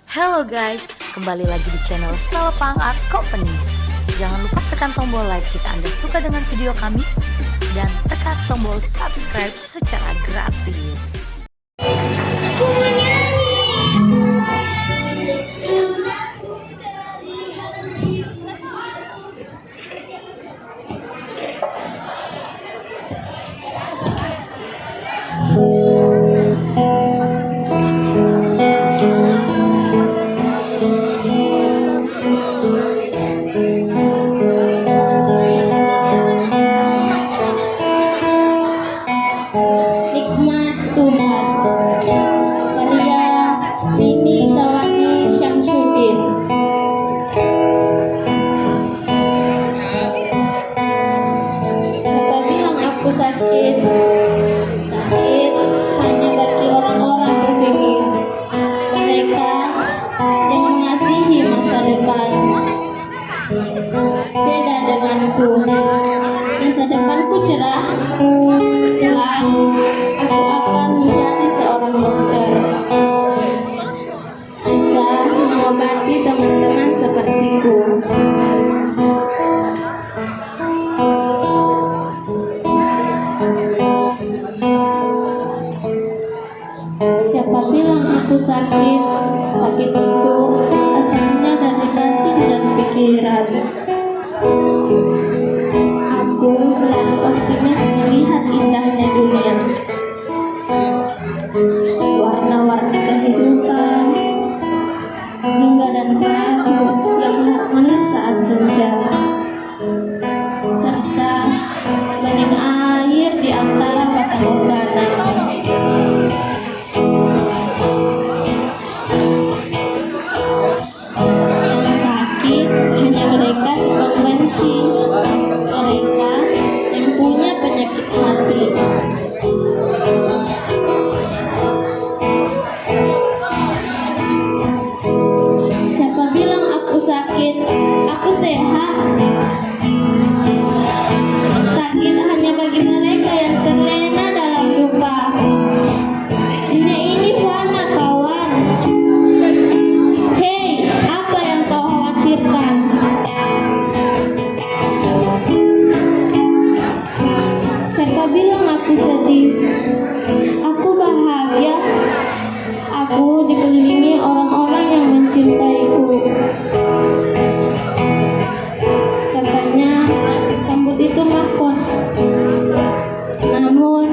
Halo guys, kembali lagi di channel Salapang Art Company. Jangan lupa tekan tombol like jika Anda suka dengan video kami dan tekan tombol subscribe secara gratis. Nikmat Tuhan, karya Rini Tawani Syamsuddin. Siapa bilang aku sakit? Sakit hanya bagi orang-orang pesimis, mereka yang mengasihi masa depan. Beda denganku, masa depanku cerah. Kelak aku akan menjadi seorang dokter, bisa mengobati teman-teman sepertiku. Siapa bilang aku sakit? Sakit itu asalnya dari batin dan pikiran. Aku selalu optimis melihat indahnya dunia, warna-warni kehidupan, jingga dan kelabu yang harmonis saat senja, serta bening air di antara fata morgana. Yang sakit hanya mereka yang membenci, mereka yang punya penyakit hati. Siapa bilang aku sakit? Aku sehat. Sakit hanya bagi mereka yang terlena dalam duka. Dunia ini fana, kawan. Hei, apa yang kau khawatirkan? Siapa bilang aku sedih? Aku bahagia. Aku dikelilingi orang-orang yang mencintaiku. Katanya rambut itu mahkota. Namun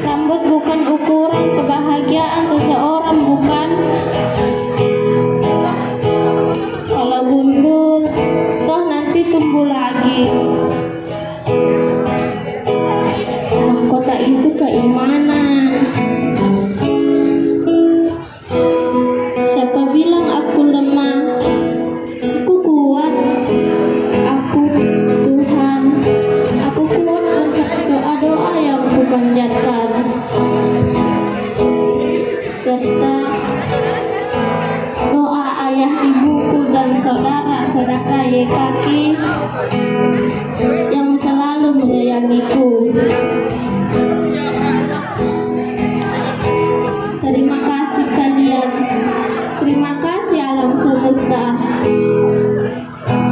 rambut bukan ukuran kebahagiaan seseorang, bukan? Kalau gundul, toh nanti tumbuh lagi. Mahkota itu keimanan. Siapa bilang aku lemah? Aku kuat. Aku Tuhan. Aku kuat berkat doa-doa yang kupanjatkan, serta doa ayah ibuku dan saudara-saudara YKK yang selalu menyayangiku. Terima kasih kalian. Terima kasih alam semesta.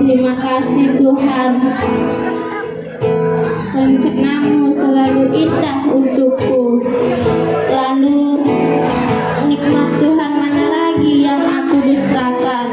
Terima kasih Tuhan. Rencanamu selalu indah untukku. Lalu nikmat Tuhan mana lagi yang aku dustakan?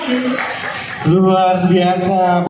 kasih. Luar biasa.